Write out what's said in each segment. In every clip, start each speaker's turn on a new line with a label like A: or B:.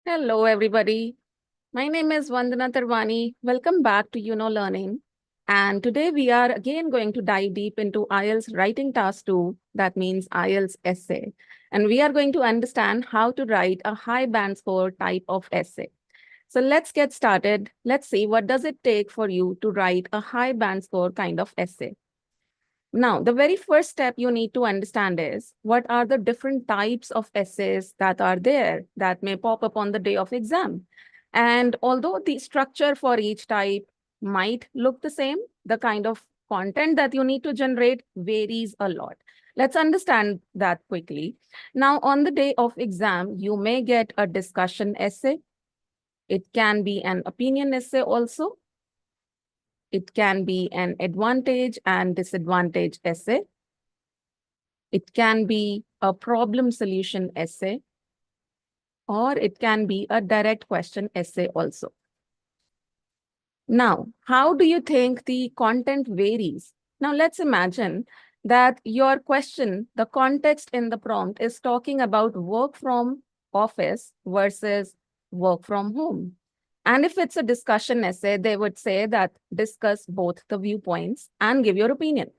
A: Hello, everybody. My name is Vandana Tarwani. Welcome back to Yuno Learning. And today we are again going to dive deep into IELTS Writing Task 2, that means IELTS essay. And we are going to understand how to write a high band score type of essay. So let's get started. Let's see what does it take for you to write a high band score kind of essay. Now, the very first step you need to understand is what are the different types of essays that are there that may pop up on the day of exam. And although the structure for each type might look the same, the kind of content that you need to generate varies a lot. Let's understand that quickly. Now, on the day of exam, you may get a discussion essay. It can be an opinion essay also. It can be an advantage and disadvantage essay. It can be a problem solution essay, or it can be a direct question essay also. Now, how do you think the content varies? Now, let's imagine that your question, the context in the prompt is talking about work from office versus work from home. And if it's a discussion essay, they would say that discuss both the viewpoints and give your opinion.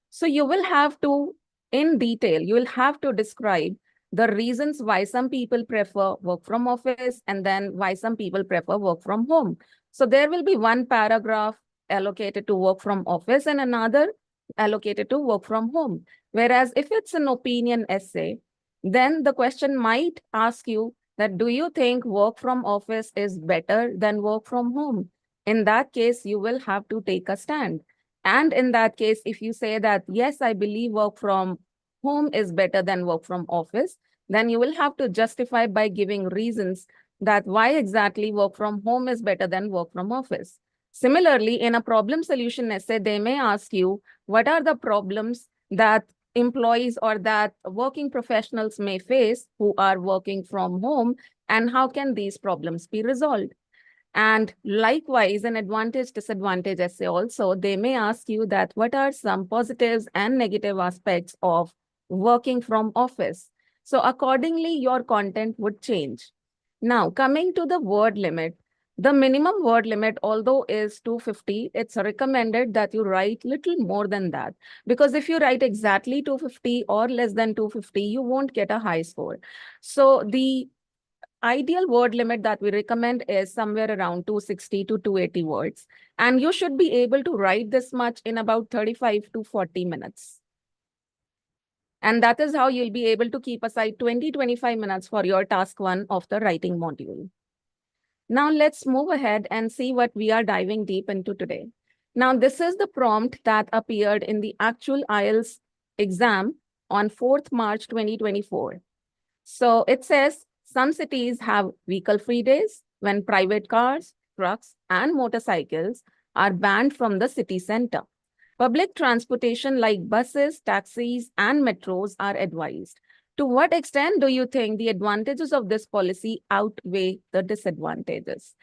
A: So you will have to, in detail, you will have to describe the reasons why some people prefer work from office and then why some people prefer work from home. So there will be one paragraph allocated to work from office and another allocated to work from home. Whereas if it's an opinion essay, then the question might ask you that do you think work from office is better than work from home? In that case, you will have to take a stand. And in that case, if you say that, yes, I believe work from home is better than work from office, then you will have to justify by giving reasons that why exactly work from home is better than work from office. Similarly, in a problem solution essay, they may ask you, what are the problems that employees or that working professionals may face who are working from home, and how can these problems be resolved? And likewise, an advantage disadvantage essay also, they may ask you that what are some positives and negative aspects of working from office. So accordingly, your content would change. Now, coming to the word limit, the minimum word limit, although is 250, it's recommended that you write little more than that. Because if you write exactly 250 or less than 250, you won't get a high score. So the ideal word limit that we recommend is somewhere around 260 to 280 words. And you should be able to write this much in about 35 to 40 minutes. And that is how you'll be able to keep aside 20-25 minutes for your task 1 of the writing module. Now let's move ahead and see what we are diving deep into today. Now, this is the prompt that appeared in the actual IELTS exam on 4th March 2024. So it says some cities have vehicle-free days when private cars, trucks, and motorcycles are banned from the city center. Public transportation like buses, taxis, and metros are advised. To what extent do you think the advantages of this policy outweigh the disadvantages?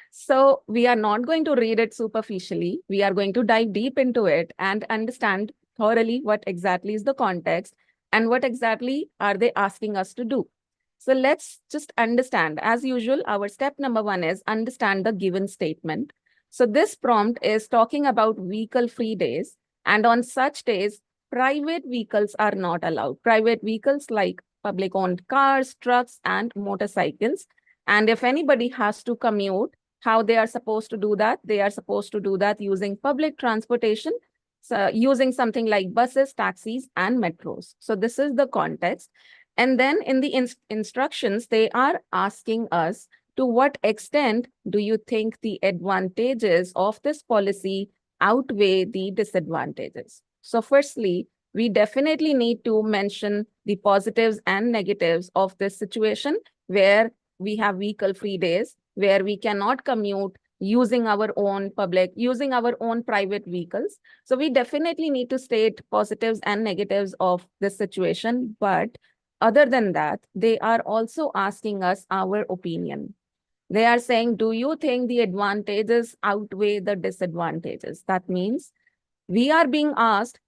A: So we are not going to read it superficially. We are going to dive deep into it and understand thoroughly what exactly is the context and what exactly are they asking us to do. So let's just understand. As usual, our step number 1 is understand the given statement. So this prompt is talking about vehicle-free days. And on such days, private vehicles are not allowed. Private vehicles like public-owned cars, trucks, and motorcycles. And if anybody has to commute, how they are supposed to do that? They are supposed to do that using public transportation, so using something like buses, taxis, and metros. So this is the context. And then in the instructions, they are asking us, to what extent do you think the advantages of this policy outweigh the disadvantages? So firstly, we definitely need to mention the positives and negatives of this situation where we have vehicle-free days, where we cannot commute using our own private vehicles. So we definitely need to state positives and negatives of this situation. But other than that, they are also asking us our opinion. They are saying, do you think the advantages outweigh the disadvantages? That means we are being asked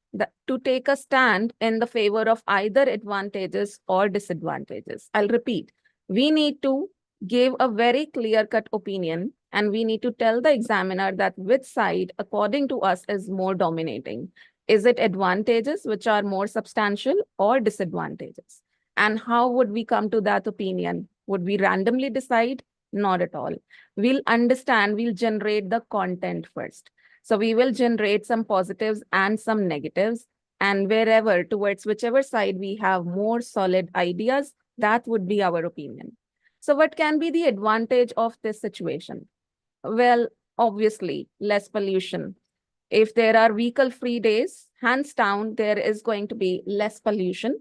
A: to take a stand in the favor of either advantages or disadvantages. I'll repeat. We need to gave a very clear-cut opinion, and we need to tell the examiner that which side, according to us, is more dominating. Is it advantages which are more substantial or disadvantages? And how would we come to that opinion? Would we randomly decide? Not at all. We'll understand, we'll generate the content first. So we will generate some positives and some negatives. And wherever, towards whichever side we have more solid ideas, that would be our opinion. So what can be the advantage of this situation? Well, obviously, less pollution. If there are vehicle-free days, hands down, there is going to be less pollution.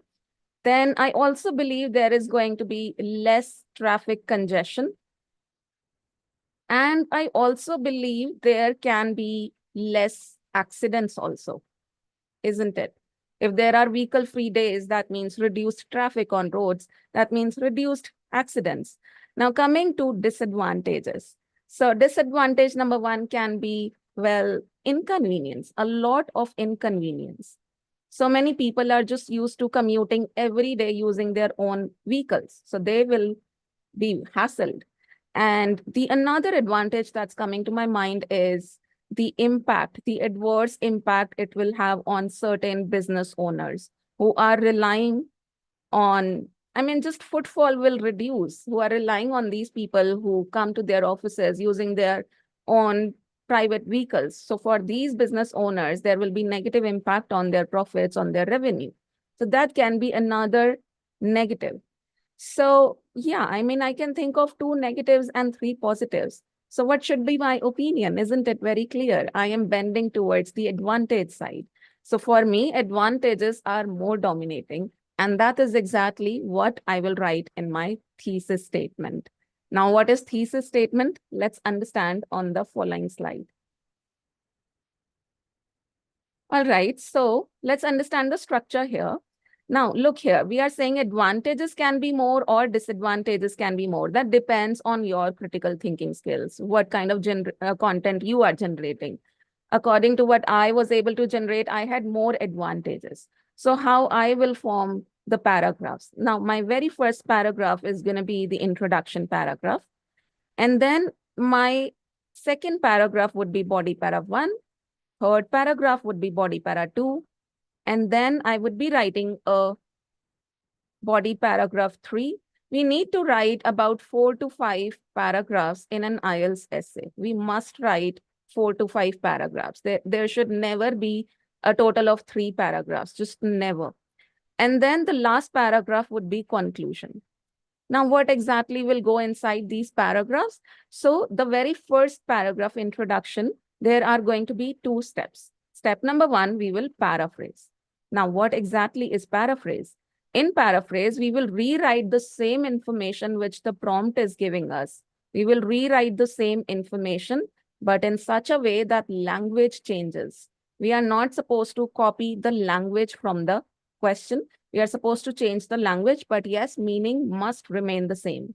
A: Then I also believe there is going to be less traffic congestion. And I also believe there can be less accidents also, isn't it? If there are vehicle-free days, that means reduced traffic on roads. That means reduced accidents. Now, coming to disadvantages. So disadvantage number one can be, well, inconvenience, a lot of inconvenience. So many people are just used to commuting every day using their own vehicles. So they will be hassled. And the another advantage that's coming to my mind is the impact, the adverse impact it will have on certain business owners who are relying on, I mean, just footfall will reduce, who are relying on these people who come to their offices using their own private vehicles. So for these business owners, there will be negative impact on their profits, on their revenue. So that can be another negative. So yeah, I mean, I can think of two negatives and three positives. So what should be my opinion? Isn't it very clear? I am bending towards the advantage side. So for me, advantages are more dominating. And that is exactly what I will write in my thesis statement. Now, what is thesis statement? Let's understand on the following slide. All right, so let's understand the structure here. Now, look here, we are saying advantages can be more or disadvantages can be more. That depends on your critical thinking skills, what kind of content you are generating. According to what I was able to generate, I had more advantages. So how I will form the paragraphs. Now, my very first paragraph is going to be the introduction paragraph. And then my second paragraph would be body paragraph 1. Third paragraph would be body para 2. And then I would be writing a body paragraph 3. We need to write about 4 to 5 paragraphs in an IELTS essay. We must write 4 to 5 paragraphs. There should never be a total of 3 paragraphs, just never. And then the last paragraph would be conclusion. Now, what exactly will go inside these paragraphs? So the very first paragraph introduction, there are going to be 2 steps. Step number 1, we will paraphrase. Now, what exactly is paraphrase? In paraphrase, we will rewrite the same information which the prompt is giving us. We will rewrite the same information, but in such a way that language changes. We are not supposed to copy the language from the question. We are supposed to change the language, but yes, meaning must remain the same.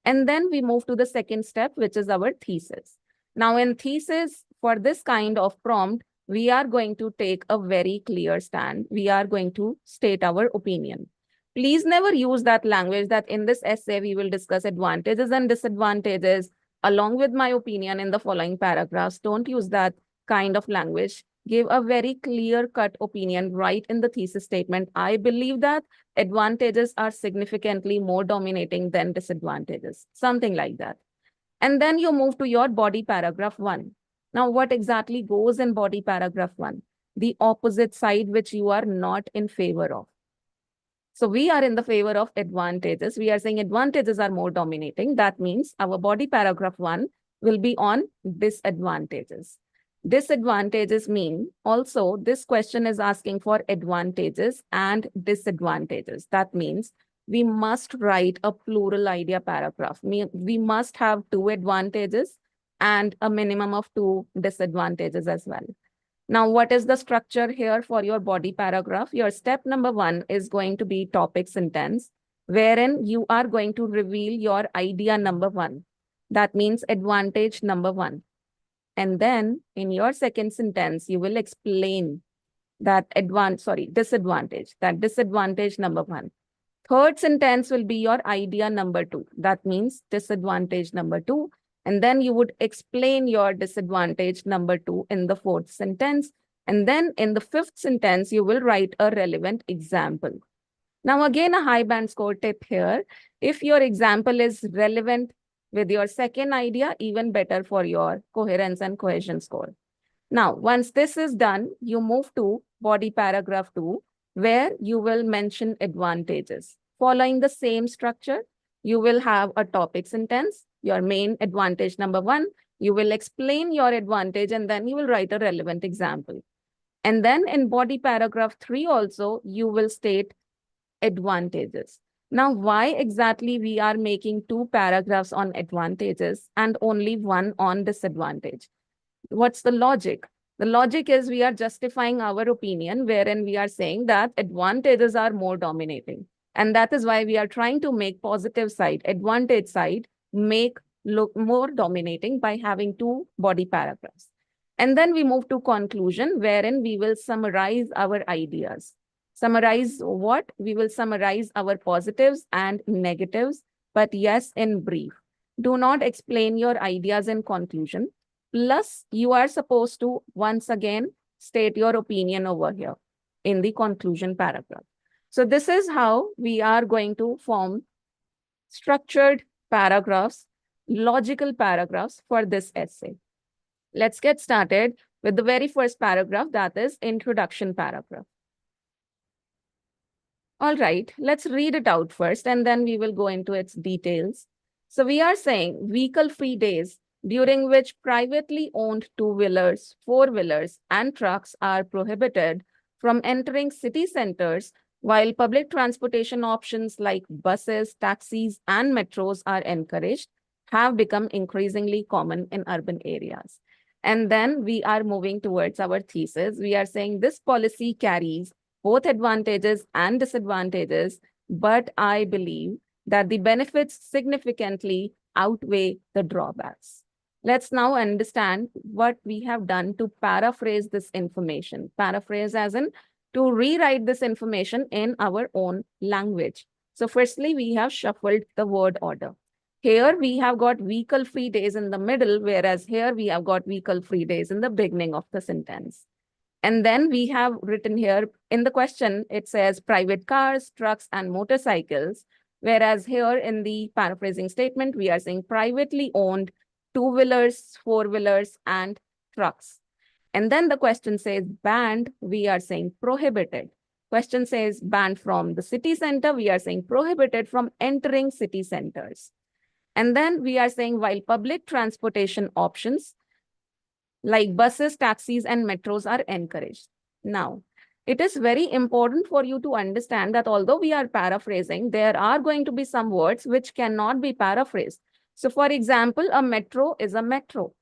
A: And then we move to the second step, which is our thesis. Now in thesis, for this kind of prompt, we are going to take a very clear stand. We are going to state our opinion. Please never use that language that in this essay, we will discuss advantages and disadvantages along with my opinion in the following paragraphs. Don't use that kind of language. Give a very clear-cut opinion right in the thesis statement. I believe that advantages are significantly more dominating than disadvantages, something like that. And then you move to your body paragraph 1. Now, what exactly goes in body paragraph 1? The opposite side which you are not in favor of. So we are in the favor of advantages. We are saying advantages are more dominating. That means our body paragraph 1 will be on disadvantages. Disadvantages mean also this question is asking for advantages and disadvantages. That means we must write a plural idea paragraph. We must have 2 advantages and a minimum of 2 disadvantages as well. Now, what is the structure here for your body paragraph? Your step number 1 is going to be topic sentence, wherein you are going to reveal your idea number 1. That means advantage number 1. And then in your second sentence, you will explain that disadvantage number 1. Third sentence will be your idea number 2. That means disadvantage number 2. And then you would explain your disadvantage number 2 in the fourth sentence. And then in the fifth sentence, you will write a relevant example. Now, again, a high band score tip here. If your example is relevant with your second idea, even better for your coherence and cohesion score. Now, once this is done, you move to body paragraph 2, where you will mention advantages. Following the same structure, you will have a topic sentence, your main advantage number 1. You will explain your advantage and then you will write a relevant example. And then in body paragraph 3 also, you will state advantages. Now, why exactly we are making 2 paragraphs on advantages and only 1 on disadvantage? What's the logic? The logic is we are justifying our opinion, wherein we are saying that advantages are more dominating. And that is why we are trying to make positive side, advantage side, make look more dominating by having 2 body paragraphs. And then we move to conclusion, wherein we will summarize our ideas. Summarize what? We will summarize our positives and negatives, but yes, in brief. Do not explain your ideas in conclusion. Plus, you are supposed to once again state your opinion over here in the conclusion paragraph. So this is how we are going to form structured paragraphs, logical paragraphs for this essay. Let's get started with the very first paragraph, that is introduction paragraph. All right, let's read it out first and then we will go into its details. So we are saying vehicle-free days during which privately owned two-wheelers, four-wheelers, and trucks are prohibited from entering city centers, while public transportation options like buses, taxis, and metros are encouraged, have become increasingly common in urban areas. And then we are moving towards our thesis. We are saying this policy carries both advantages and disadvantages, but I believe that the benefits significantly outweigh the drawbacks. Let's now understand what we have done to paraphrase this information. Paraphrase as in to rewrite this information in our own language. So firstly, we have shuffled the word order. Here we have got vehicle-free days in the middle, whereas here we have got vehicle-free days in the beginning of the sentence. And then we have written here in the question, it says private cars, trucks, and motorcycles. Whereas here in the paraphrasing statement, we are saying privately owned two-wheelers, four-wheelers, and trucks. And then the question says banned, we are saying prohibited. Question says banned from the city center, we are saying prohibited from entering city centers. And then we are saying while public transportation options like buses, taxis, and metros are encouraged. Now, it is very important for you to understand that although we are paraphrasing, there are going to be some words which cannot be paraphrased. So, for example, a metro is a metro,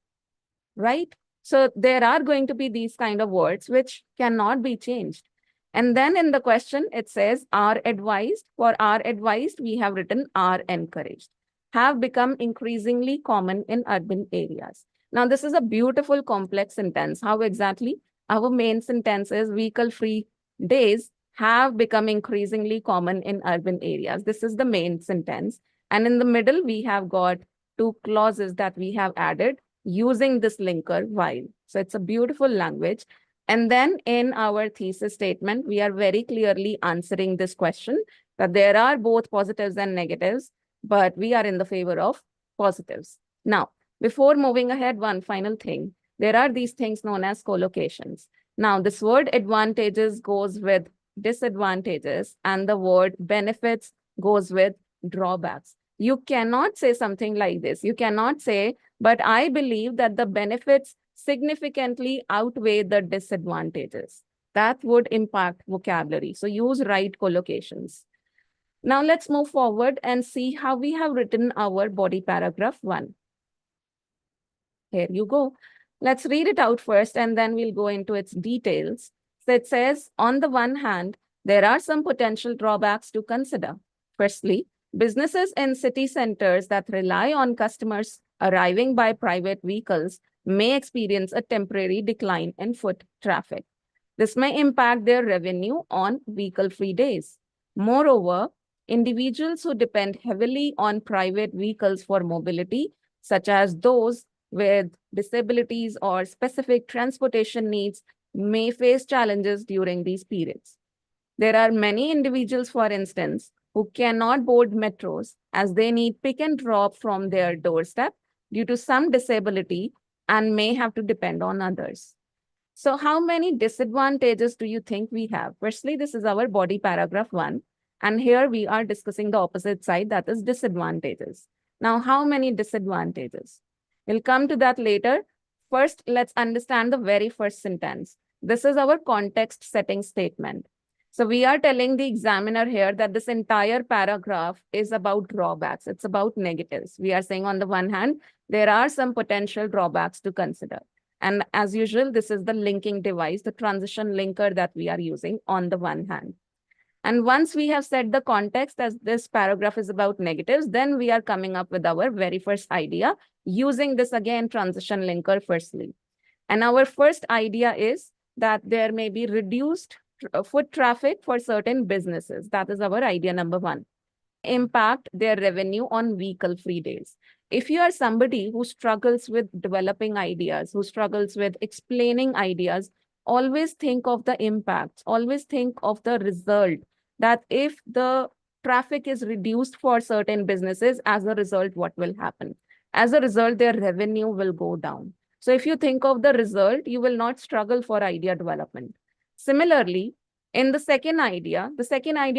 A: right? So, there are going to be these kind of words which cannot be changed. And then in the question, it says are advised. For are advised, we have written are encouraged. Have become increasingly common in urban areas. Now, this is a beautiful complex sentence. How exactly? Our main sentence is vehicle-free days have become increasingly common in urban areas. This is the main sentence. And in the middle, we have got 2 clauses that we have added using this linker while. So it's a beautiful language. And then in our thesis statement, we are very clearly answering this question that there are both positives and negatives, but we are in the favor of positives. Now, before moving ahead, one final thing. There are these things known as collocations. Now, this word advantages goes with disadvantages and the word benefits goes with drawbacks. You cannot say something like this. You cannot say, but I believe that the benefits significantly outweigh the disadvantages. That would impact vocabulary. So use right collocations. Now let's move forward and see how we have written our body paragraph 1. Here you go. Let's read it out first and then we'll go into its details. So it says, on the one hand, there are some potential drawbacks to consider. Firstly, businesses in city centers that rely on customers arriving by private vehicles may experience a temporary decline in foot traffic. This may impact their revenue on vehicle-free days. Moreover, individuals who depend heavily on private vehicles for mobility, such as those with disabilities or specific transportation needs, may face challenges during these periods. There are many individuals, for instance, who cannot board metros as they need pick and drop from their doorstep due to some disability and may have to depend on others. So how many disadvantages do you think we have? Firstly, this is our body paragraph 1. And here we are discussing the opposite side, that is disadvantages. Now, how many disadvantages? We'll come to that later. First, let's understand the very first sentence. This is our context setting statement. So we are telling the examiner here that this entire paragraph is about drawbacks. It's about negatives. We are saying on the one hand, there are some potential drawbacks to consider. And as usual, this is the linking device, the transition linker that we are using on the one hand. And once we have set the context as this paragraph is about negatives, then we are coming up with our very first idea using this again transition linker firstly. And our first idea is that there may be reduced foot traffic for certain businesses. That is our idea number 1. Impact their revenue on vehicle-free days. If you are somebody who struggles with developing ideas, who struggles with explaining ideas, always think of the impacts, always think of the result, that if the traffic is reduced for certain businesses, as a result, what will happen? As a result, their revenue will go down. So if you think of the result, you will not struggle for idea development. Similarly, in the second idea,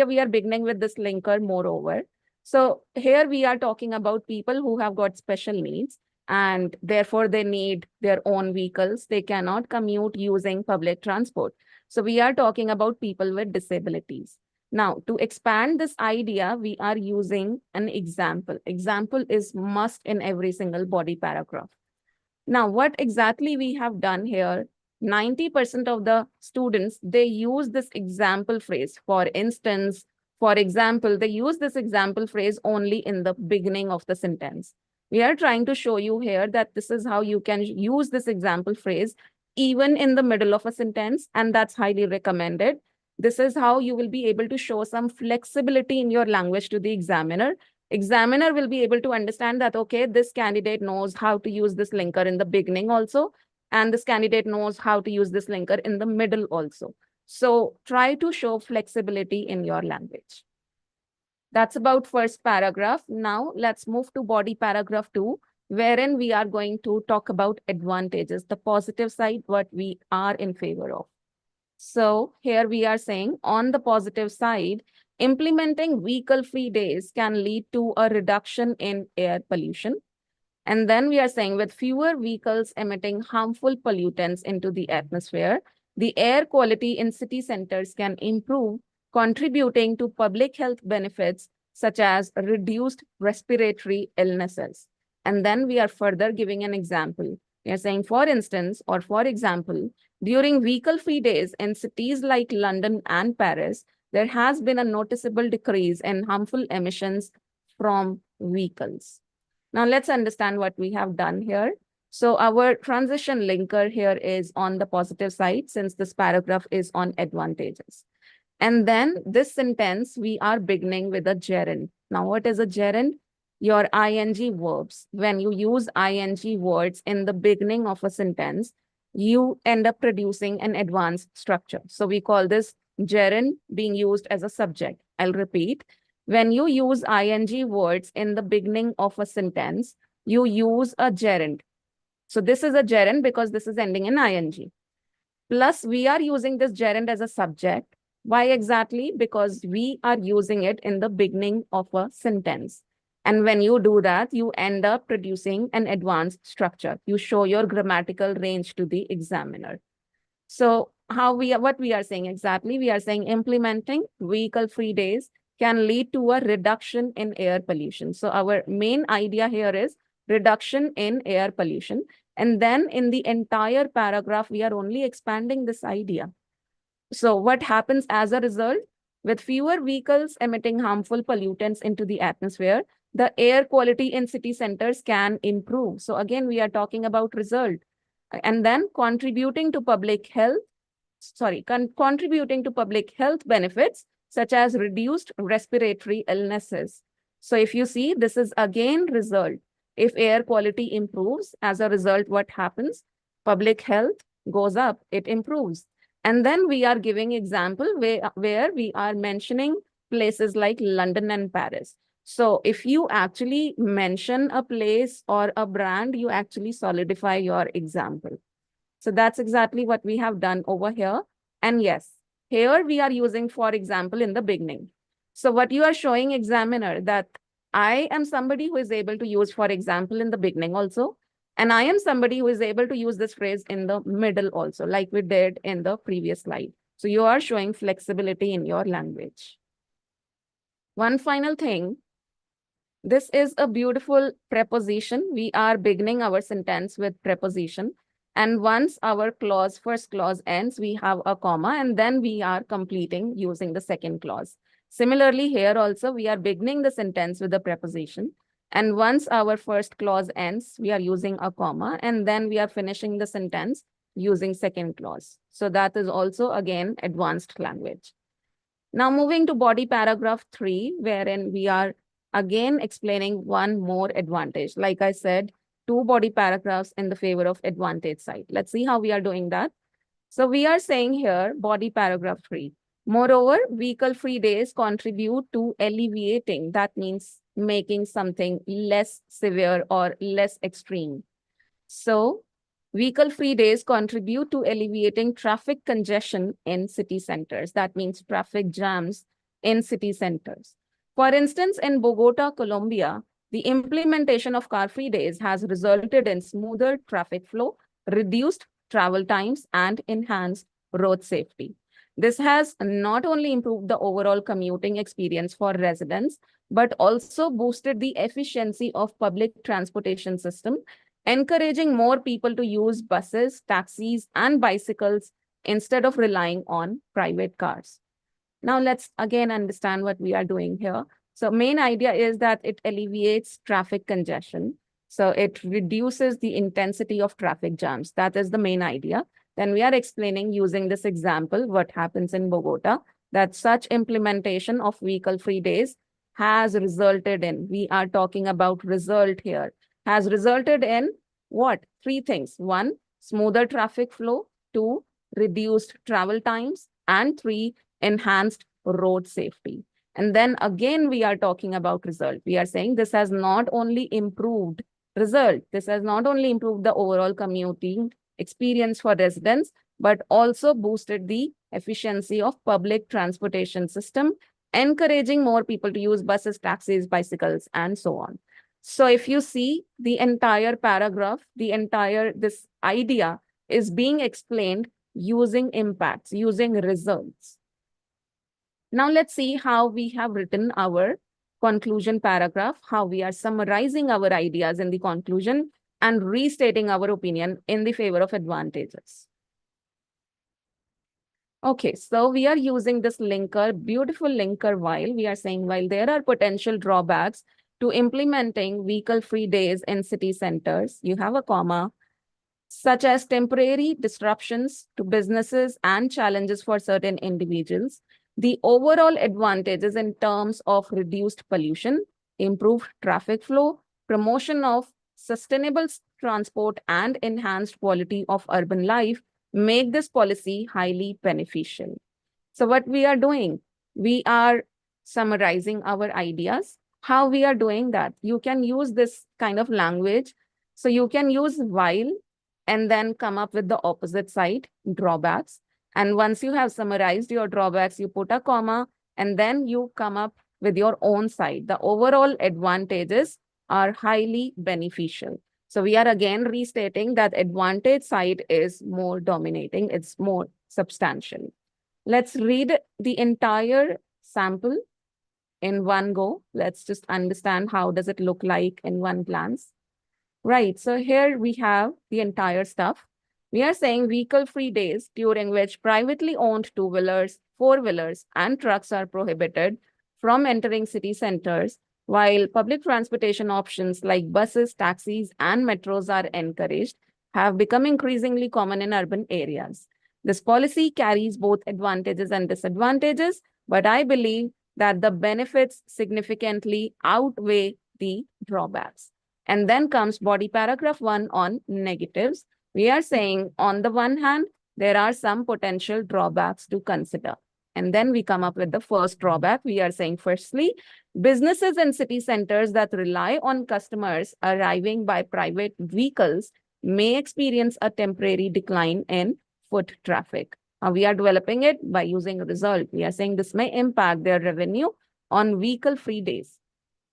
A: we are beginning with this linker moreover. So here we are talking about people who have got special needs and therefore they need their own vehicles. They cannot commute using public transport. So we are talking about people with disabilities. Now, to expand this idea, we are using an example. Example is must in every single body paragraph. Now, what exactly we have done here, 90% of the students, they use this example phrase. For instance, for example, they use this example phrase only in the beginning of the sentence. We are trying to show you here that this is how you can use this example phrase even in the middle of a sentence, and that's highly recommended. This is how you will be able to show some flexibility in your language to the examiner. Examiner will be able to understand that, okay, this candidate knows how to use this linker in the beginning also, and this candidate knows how to use this linker in the middle also. So try to show flexibility in your language. That's about first paragraph. Now let's move to body paragraph 2, wherein we are going to talk about advantages, the positive side, what we are in favor of. So here we are saying on the positive side, implementing vehicle-free days can lead to a reduction in air pollution. And then we are saying with fewer vehicles emitting harmful pollutants into the atmosphere, the air quality in city centers can improve, contributing to public health benefits such as reduced respiratory illnesses. And then we are further giving an example. We are saying, for instance, or for example, during vehicle-free days in cities like London and Paris, there has been a noticeable decrease in harmful emissions from vehicles. Now let's understand what we have done here. So our transition linker here is on the positive side, since this paragraph is on advantages. And then this sentence, we are beginning with a gerund. Now what is a gerund? Your ing verbs. When you use ing words in the beginning of a sentence, you end up producing an advanced structure. So we call this gerund being used as a subject. I'll repeat. When you use ing words in the beginning of a sentence, you use a gerund. So this is a gerund because this is ending in ing. Plus, we are using this gerund as a subject. Why exactly? Because we are using it in the beginning of a sentence. And when you do that, you end up producing an advanced structure. You show your grammatical range to the examiner. So what we are saying exactly? We are saying implementing vehicle-free days can lead to a reduction in air pollution. So our main idea here is reduction in air pollution. And then in the entire paragraph, we are only expanding this idea. So what happens as a result? With fewer vehicles emitting harmful pollutants into the atmosphere, the air quality in city centers can improve. So again, we are talking about result. And then contributing to public health benefits such as reduced respiratory illnesses. So if you see, this is again result. If air quality improves, as a result, what happens? Public health goes up, it improves. And then we are giving example where we are mentioning places like London and Paris. So if you actually mention a place or a brand, you actually solidify your example. So that's exactly what we have done over here. And yes, here we are using for example in the beginning. So what you are showing examiner that I am somebody who is able to use for example in the beginning also. And I am somebody who is able to use this phrase in the middle also, like we did in the previous slide. So you are showing flexibility in your language. One final thing, this is a beautiful preposition. We are beginning our sentence with preposition. And once our clause, first clause ends, we have a comma, and then we are completing using the second clause. Similarly, here also, we are beginning the sentence with a preposition. And once our first clause ends, we are using a comma, and then we are finishing the sentence using second clause. So that is also, again, advanced language. Now moving to body paragraph 3, wherein we are again explaining one more advantage. Like I said, 2 body paragraphs in the favor of advantage side. Let's see how we are doing that. So we are saying here, body paragraph 3. Moreover, vehicle-free days contribute to alleviating, that means making something less severe or less extreme. So vehicle-free days contribute to alleviating traffic congestion in city centers. That means traffic jams in city centers. For instance, in Bogota, Colombia, the implementation of car-free days has resulted in smoother traffic flow, reduced travel times, and enhanced road safety. This has not only improved the overall commuting experience for residents, but also boosted the efficiency of public transportation system, encouraging more people to use buses, taxis, and bicycles instead of relying on private cars. Now let's again understand what we are doing here. So main idea is that it alleviates traffic congestion. So it reduces the intensity of traffic jams. That is the main idea. Then we are explaining using this example what happens in Bogota, that such implementation of vehicle-free days has resulted in, we are talking about result here, has resulted in what? 3 things. 1, smoother traffic flow. 2, reduced travel times. And 3, enhanced road safety. And then again, we are talking about result. We are saying this has not only improved result, this has not only improved the overall commuting experience for residents, but also boosted the efficiency of public transportation system, encouraging more people to use buses, taxis, bicycles, and so on. So if you see the entire paragraph, this idea is being explained using impacts, using results. Now let's see how we have written our conclusion paragraph, how we are summarizing our ideas in the conclusion and restating our opinion in the favor of advantages. Okay, so we are using this linker, beautiful linker, while we are saying while there are potential drawbacks to implementing vehicle-free days in city centers, you have a comma, such as temporary disruptions to businesses and challenges for certain individuals. The overall advantages in terms of reduced pollution, improved traffic flow, promotion of sustainable transport, and enhanced quality of urban life make this policy highly beneficial. So what we are doing, we are summarizing our ideas. How we are doing that? You can use this kind of language. So you can use while and then come up with the opposite side, drawbacks. And once you have summarized your drawbacks, you put a comma, and then you come up with your own side. The overall advantages are highly beneficial. So we are again restating that advantage side is more dominating, it's more substantial. Let's read the entire sample in one go. Let's just understand how does it look like in one glance. Right, so here we have the entire stuff. We are saying vehicle-free days during which privately owned two-wheelers, four-wheelers, and trucks are prohibited from entering city centers, while public transportation options like buses, taxis, and metros are encouraged, have become increasingly common in urban areas. This policy carries both advantages and disadvantages, but I believe that the benefits significantly outweigh the drawbacks. And then comes body paragraph 1 on negatives. We are saying, on the one hand, there are some potential drawbacks to consider. And then we come up with the first drawback. We are saying, firstly, businesses in city centers that rely on customers arriving by private vehicles may experience a temporary decline in foot traffic. We are developing it by using a result. We are saying this may impact their revenue on vehicle-free days.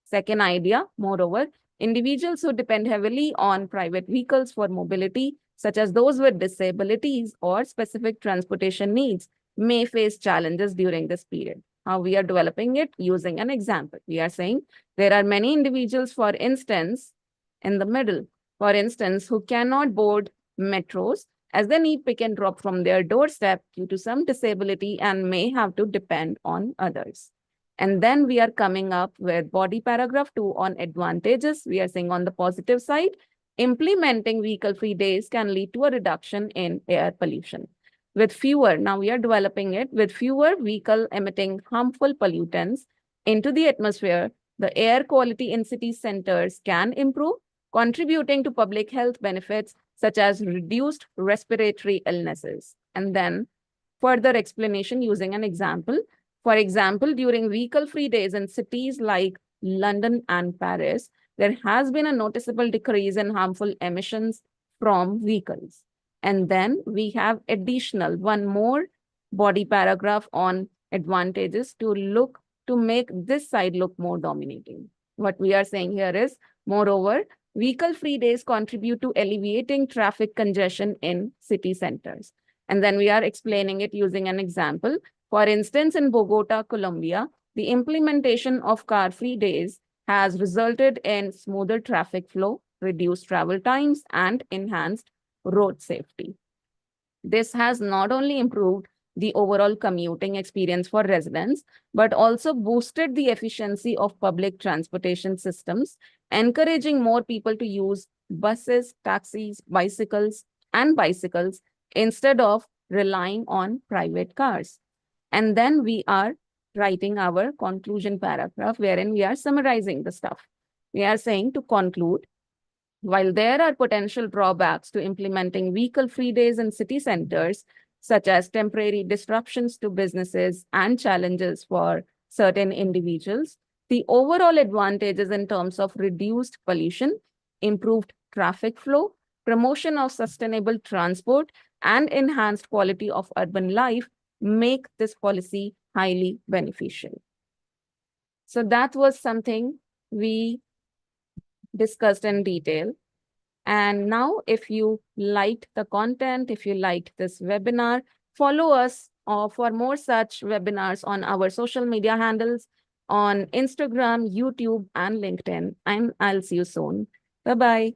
A: Second idea, moreover, individuals who depend heavily on private vehicles for mobility, such as those with disabilities or specific transportation needs, may face challenges during this period. How we are developing it using an example. We are saying there are many individuals, for instance, in the middle, for instance, who cannot board metros as they need pick and drop from their doorstep due to some disability and may have to depend on others. And then we are coming up with body paragraph 2 on advantages. We are saying on the positive side, implementing vehicle-free days can lead to a reduction in air pollution. With fewer, now we are developing it, with fewer vehicle emitting harmful pollutants into the atmosphere, the air quality in city centers can improve, contributing to public health benefits such as reduced respiratory illnesses. And then further explanation using an example. For example, during vehicle-free days in cities like London and Paris, there has been a noticeable decrease in harmful emissions from vehicles. And then we have additional one more body paragraph on advantages to make this side look more dominating. What we are saying here is, moreover, vehicle-free days contribute to alleviating traffic congestion in city centers. And then we are explaining it using an example. For instance, in Bogota, Colombia, the implementation of car-free days has resulted in smoother traffic flow, reduced travel times, and enhanced road safety. This has not only improved the overall commuting experience for residents, but also boosted the efficiency of public transportation systems, encouraging more people to use buses, taxis, and bicycles instead of relying on private cars. And then we are writing our conclusion paragraph wherein we are summarizing the stuff. We are saying, to conclude, while there are potential drawbacks to implementing vehicle-free days in city centers, such as temporary disruptions to businesses and challenges for certain individuals, the overall advantages in terms of reduced pollution, improved traffic flow, promotion of sustainable transport, and enhanced quality of urban life make this policy highly beneficial. So that was something we discussed in detail. And now, if you liked the content, if you liked this webinar, follow us for more such webinars on our social media handles on Instagram, YouTube, and LinkedIn. And I'll see you soon. Bye-bye.